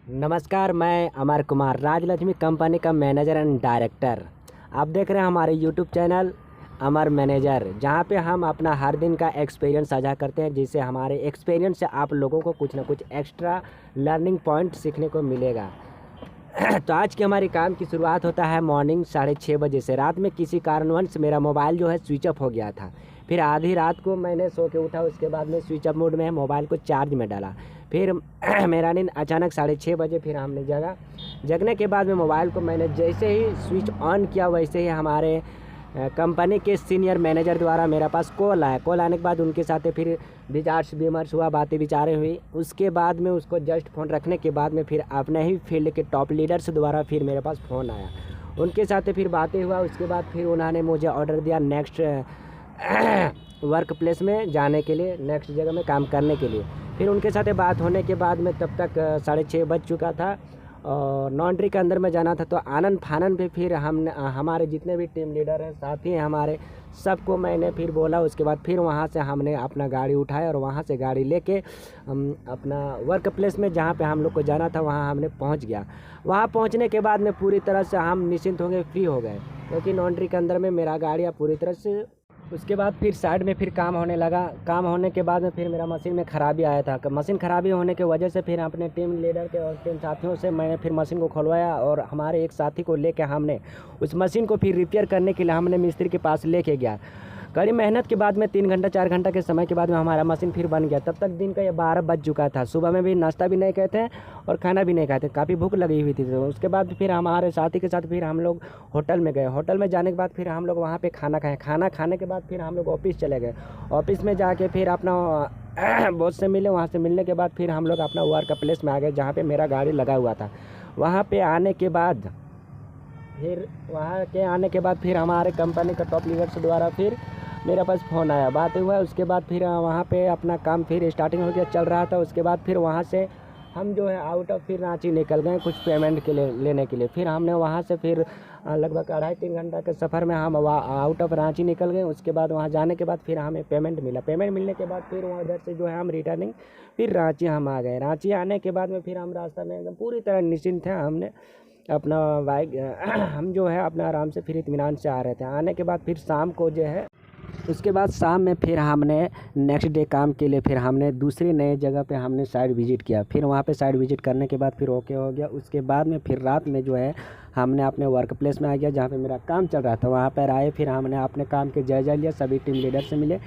नमस्कार, मैं अमर कुमार, राजलक्ष्मी कंपनी का मैनेजर एंड डायरेक्टर। आप देख रहे हैं हमारे यूट्यूब चैनल अमर मैनेजर, जहां पे हम अपना हर दिन का एक्सपीरियंस साझा करते हैं, जिससे हमारे एक्सपीरियंस से आप लोगों को कुछ ना कुछ एक्स्ट्रा लर्निंग पॉइंट सीखने को मिलेगा। तो आज की हमारी काम की शुरुआत होता है मॉर्निंग 6:30 बजे से। रात में किसी कारणवश मेरा मोबाइल जो है स्विच ऑफ हो गया था। फिर आधी रात को मैंने सो के उठा, उसके बाद में स्विच ऑफ मोड में मोबाइल को चार्ज में डाला। फिर मेरा नींद अचानक 6:30 बजे फिर हमने जगने के बाद में मोबाइल को मैंने जैसे ही स्विच ऑन किया, वैसे ही हमारे कंपनी के सीनियर मैनेजर द्वारा मेरे पास कॉल आया। कॉल आने के बाद उनके साथ फिर विचार विमर्श हुआ, बातें विचारें हुई। उसके बाद में उसको जस्ट फ़ोन रखने के बाद में फिर अपने ही फील्ड के टॉप लीडर्स द्वारा फिर मेरे पास फ़ोन आया। उनके साथ फिर बातें हुआ। उसके बाद फिर उन्होंने मुझे ऑर्डर दिया नेक्स्ट वर्क प्लेस में जाने के लिए, नेक्स्ट जगह में काम करने के लिए। फिर उनके साथ बात होने के बाद में तब तक 6:30 बज चुका था और लॉन्ड्री के अंदर में जाना था। तो आनन फानन पे फिर हमने हमारे जितने भी टीम लीडर हैं, साथी हैं हमारे, सबको मैंने फिर बोला। उसके बाद फिर वहाँ से हमने अपना गाड़ी उठाया और वहाँ से गाड़ी लेके हम अपना वर्क प्लेस में जहाँ पे हम लोग को जाना था वहाँ हमने पहुँच गया। वहाँ पहुँचने के बाद में पूरी तरह से हम निश्चिंत हो गए, फ्री हो गए, क्योंकि लॉन्ड्री के अंदर में मेरा गाड़ी पूरी तरह से। उसके बाद फिर साइड में फिर काम होने लगा। काम होने के बाद में फिर मेरा मशीन में ख़राबी आया था। मशीन ख़राबी होने की वजह से फिर अपने टीम लीडर के और टीम साथियों से मैंने फिर मशीन को खुलवाया और हमारे एक साथी को लेके हमने उस मशीन को फिर रिपेयर करने के लिए हमने मिस्त्री के पास लेके गया। कड़ी मेहनत के बाद में 3 घंटा 4 घंटा के समय के बाद में हमारा मशीन फिर बन गया। तब तक दिन का ये 12 बज चुका था। सुबह में भी नाश्ता भी नहीं कहते और खाना भी नहीं खाते, काफ़ी भूख लगी हुई थी। तो उसके बाद फिर हमारे साथी के साथ फिर हम लोग होटल में गए। होटल में जाने के बाद फिर हम लोग वहाँ पे खाना खाए। खाना खाने के बाद फिर हम लोग ऑफिस चले गए। ऑफिस में जाके फिर अपना बॉस से मिले। वहाँ से मिलने के बाद फिर हम लोग अपना वर्क प्लेस में आ गए, जहाँ पे मेरा गाड़ी लगा हुआ था। वहाँ पे आने के बाद फिर हमारे कंपनी का टॉप लीडर्स द्वारा फिर मेरे पास फ़ोन आया, बात हुआ। उसके बाद फिर वहाँ पे अपना काम फिर स्टार्टिंग हो गया, चल रहा था। उसके बाद फिर वहाँ से हम जो है आउट ऑफ फिर रांची निकल गए कुछ पेमेंट के लिए लेने के लिए। फिर हमने वहाँ से फिर लगभग 2.5-3 घंटा के सफ़र में हम आउट ऑफ रांची निकल गए। उसके बाद वहाँ जाने के बाद फिर हमें पेमेंट मिला। पेमेंट मिलने के बाद फिर वहाँ उधर से जो है हम रिटर्निंग फिर रांची हम आ गए। रांची आने के बाद में फिर हम रास्ता में एकदम पूरी तरह निश्चिंत थे। हमने अपना बाइक हम जो है अपना आराम से फिर इत्मीनान से आ रहे थे। आने के बाद फिर शाम को जो है, उसके बाद शाम में फिर हमने नेक्स्ट डे काम के लिए फिर हमने दूसरी नए जगह पे हमने साइट विज़िट किया। फिर वहाँ पे साइट विज़िट करने के बाद फिर ओके हो गया। उसके बाद में फिर रात में जो है हमने अपने वर्क प्लेस में आ गया, जहाँ पे मेरा काम चल रहा था। वहाँ पर आए, फिर हमने अपने काम के जायज़ा लिया। सभी टीम लीडर से मिले।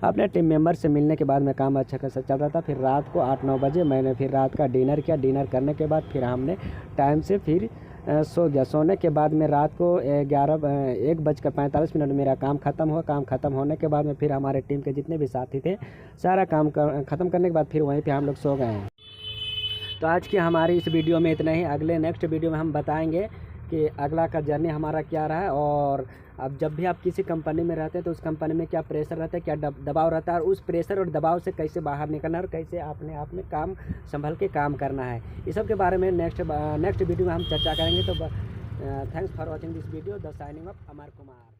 अपने टीम मेंबर से मिलने के बाद में काम अच्छा खासा चल रहा था। फिर रात को 8-9 बजे मैंने फिर रात का डिनर किया। डिनर करने के बाद फिर हमने टाइम से फिर सो गया। सोने के बाद में रात को 1:45 मेरा काम ख़त्म हुआ। काम ख़त्म होने के बाद में फिर हमारे टीम के जितने भी साथी थे, सारा काम ख़त्म करने के बाद फिर वहीं पे हम लोग सो गए हैं। तो आज की हमारी इस वीडियो में इतना ही। अगले नेक्स्ट वीडियो में हम बताएंगे कि अगला का जर्नी हमारा क्या रहा है, और अब जब भी आप किसी कंपनी में रहते हैं तो उस कंपनी में क्या प्रेशर रहता है, क्या दबाव रहता है, और उस प्रेशर और दबाव से कैसे बाहर निकलना है और कैसे अपने आप में काम संभल के काम करना है। इस सब के बारे में नेक्स्ट वीडियो में हम चर्चा करेंगे। तो thanks for watching this video. The signing off Amar Kumar.